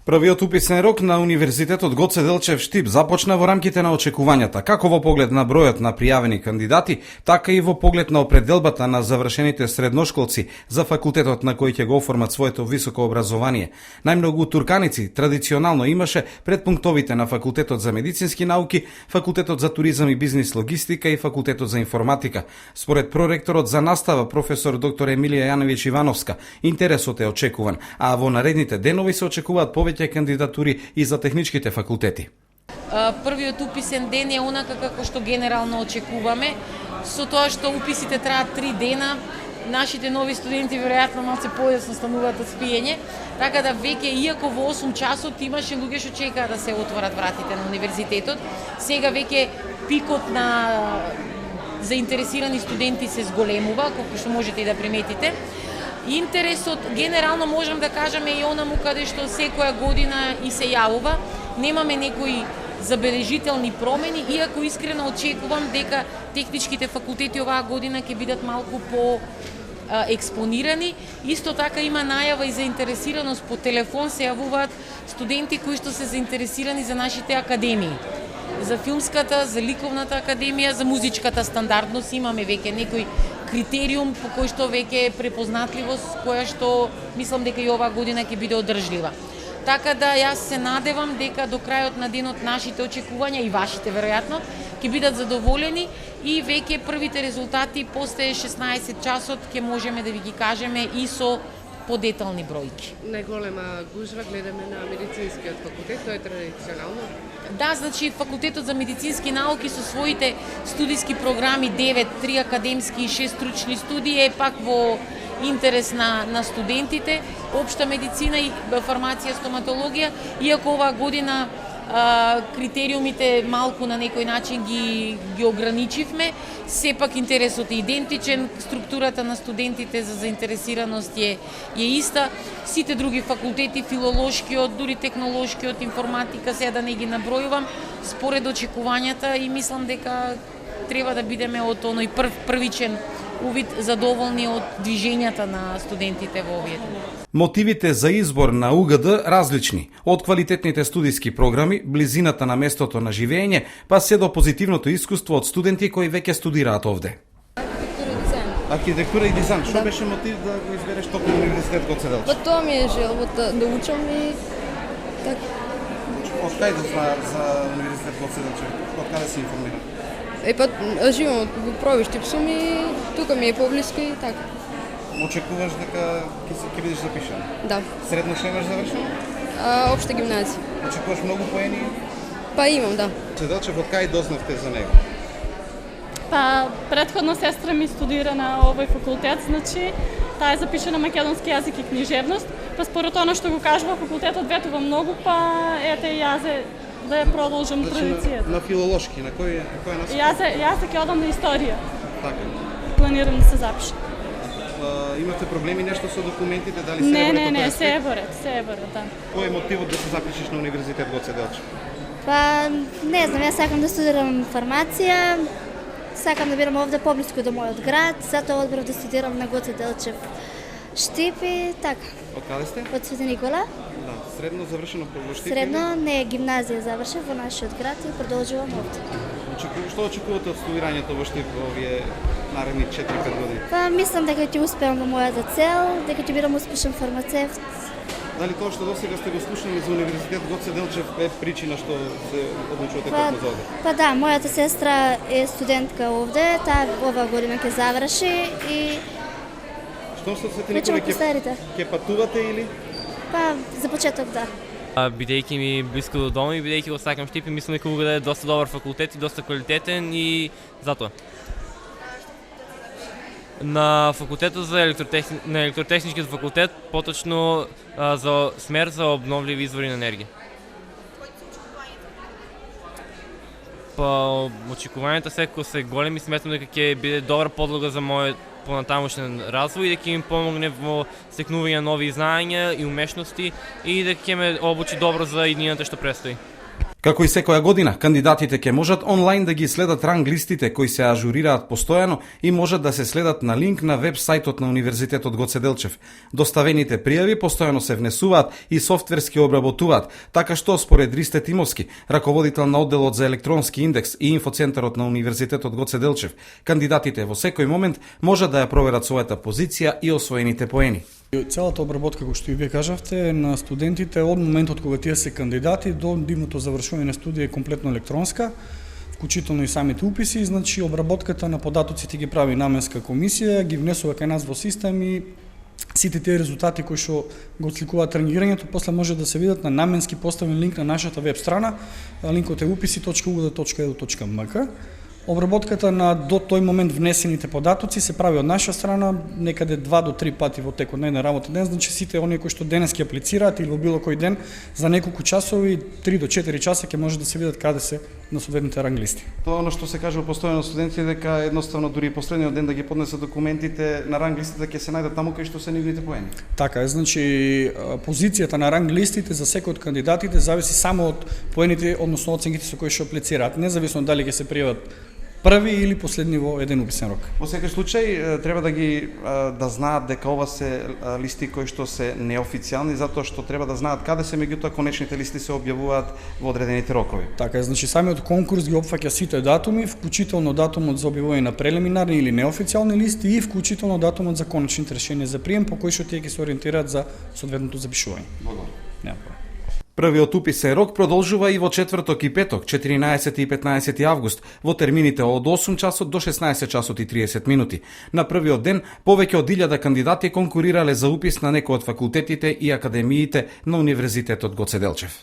Првиот уписен рок на Универзитетот Гоце Делчев Штип започна во рамките на очекувањата, како во поглед на бројот на пријавени кандидати, така и во поглед на определбата на завршените средношколци за факултетот на кој ќе го оформат своето високо образование. Најмногу турканици традиционално имаше пред пунктовите на Факултетот за медицински науки, Факултетот за туризам и бизнис логистика и Факултетот за информатика. Според проректорот за настава професор доктор Емилија Јановиќ Ивановска, интересот е очекуван, а во наредните денови се очекуваат повеќе кандидатури и за техничките факултети. Првиот уписен ден е онака како што генерално очекуваме, со тоа што уписите траат 3 дена, нашите нови студенти веројатно малце појасно стануваат од спиење, така да веќе, иако во 8 часот имаше луѓе што чекаа да се отворат вратите на универзитетот, сега веќе пикот на заинтересирани студенти се зголемува, како што можете и да приметите. Интересот, генерално можам да кажеме и онаму каде што секоја година и се јавува, немаме некои забележителни промени, иако искрено очекувам дека техничките факултети оваа година ќе бидат малку по експонирани. Исто така има најава и заинтересираност по телефон, се јавуваат студенти кои што се заинтересирани за нашите академии. За филмската, за ликовната академија, за музичката стандардност имаме веќе некој критериум по кој што веќе е препознатливост, која што мислам дека и оваа година ќе биде одржлива. Така да јас се надевам дека до крајот на денот нашите очекувања и вашите веројатно ќе бидат задоволени и веќе првите резултати после 16 часот ќе можеме да ви ги кажеме и со подетални бројки. Најголема гужва гледаме на медицинскиот факултет, тоа е традиционално. Да, значи Факултетот за медицински науки со своите студиски програми 9, 3 академски и 6 стручни студии е пак во интерес на студентите, општа медицина и фармација, стоматологија, иако оваа година критериумите малку на некој начин ги ограничивме, сепак интересот е идентичен, структурата на студентите за заинтересираност е иста. Сите други факултети, филолошкиот, дури технолошкиот, информатика, сега да не ги набројувам, според очекувањата и мислам дека треба да бидеме од оној првичен увид задоволни од движењата на студентите во овие. Мотивите за избор на УГД различни, од квалитетните студиски програми, близината на местото на живење, па се до позитивното искуство од студенти кои веќе студираат овде. Архитектура и дизајн. Што беше мотив да го избереш токму Универзитет Гоце Делчев? Па тоа ми е желбата да учам и така. Од кај да знае за Универзитет Гоце Делчев? Од каде се информира? Па живеам во Провиштип сум и тука ми е поблиску и така. Очекуваш дека ќе бидеш запишан? Да. Средно што имаш завршено? Општа гимназија. Очекуваш многу поени? Па имам, да. Гоце Делчев, од кај дознавте за него? Па, предходно сестра ми студира на овој факултет, значи таа е запишана македонски јазик и книжевност, па според она што го кажува факултетот ветува многу, па ете јас да ја продолжам традицијата. На филолошки, на кој насока? Јас ќе одам на историја. Така. Планирам да се запишам. Имате проблеми нешто со документите, дали се Не, се е борет, да. Кој е мотивот да се запишеш на Универзитет Гоце Делчев? Па, не знам, јас сакам да студирам фармација, сакам да бидам овде поблиску до мојот град, затоа одбрав да студирам на Гоце Делчев Штип и така. Од каде сте? Од Свети Никола. Да, средно завршено во Штип? Средно, не, гимназија завршив во нашиот град и продолжувам овде. Што очекувате од студирањето во Штип во овие наредни 4-5 години? Па, мислам дека ќе успеам во мојата цел, дека ќе бидам успешен фармацевт. Дали тоа што досега сте го слушнали за Универзитет Гоце Делчев е причина што се одлучувате како за овде? Па да, мојата сестра е студентка овде, таа оваа година ќе заврши и Штом се Свети Никола ќе патувате или? Па, за почеток да. Бидејќи ми близко до дома и бидејќи го сакам Штип, мислам дека УГД е доста добар факултет и доста квалитетен и затоа. На факултетот за електротехничкиот факултет, поточно за смер за обновливи извори на енергија. Па очекувањата секако се големи, сметам дека ќе биде добра подлога за мојот понатамошен развој и дека ќе ми помогне во стекнување на нови знаења и умешности и дека ќе ме обучи добро за иднината што престои. Како и секоја година, кандидатите ќе можат онлайн да ги следат ранг листите кои се ажурираат постојано и можат да се следат на линк на веб сајтот на Универзитетот Гоце Делчев. Доставените пријави постојано се внесуваат и софтверски обработуваат, така што според Ристе Тимовски, раководител на одделот за електронски индекс и инфоцентарот на Универзитетот Гоце Делчев, кандидатите во секој момент можат да ја проверат својата позиција и освоените поени. Целата обработка, кој што и вие кажавте, на студентите од моментот кога тие се кандидати до дивното завршување на студија е комплетно електронска, вклучително и самите уписи, значи обработката на податоците ги прави наменска комисија, ги внесува кај нас во систем и сите тие резултати кои што го отсликуваат рангирањето, после може да се видат на наменски поставен линк на нашата веб страна, линкот е upisi.ugd.edu.mk. Обработката на до тој момент внесените податоци се прави од наша страна некаде 2 до 3 пати во текот на еден работен ден, значи сите оние кои што денес ќе аплицираат или во било кој ден за неколку часови, 3 до 4 часа ќе може да се видат каде се на соодветните ранг листи. Тоа што се кажува постојано студентите дека едноставно дури последниот ден да ги поднесат документите на ранг листите ќе се најдат таму кај што се нивните поени. Така е, значи позицијата на ранг листите за секој од кандидатите зависи само од поените, односно оценките со кои што аплицираат, независно дали ќе се пријават први или последни во еден уписен рок. Во секој случај треба да знаат дека ова се листи кои што се неофицијални, затоа што треба да знаат каде се, меѓутоа конечните листи се објавуваат во одредените рокови. Така е, значи самиот конкурс ги опфаќа сите датуми, вклучително датумот за објавување на прелиминарни или неофицијални листи и вклучително датумот за конечните решенија за прием по кои што тие ќе се ориентираат за соодветното запишување. Благодарам. Првиот уписен рок продолжува и во четврток и петок, 14 и 15 август, во термините од 8 часот до 16 часот и 30 минути. На првиот ден, повеќе од 1000 кандидати конкурирале за упис на некој од факултетите и академиите на Универзитетот Гоце Делчев.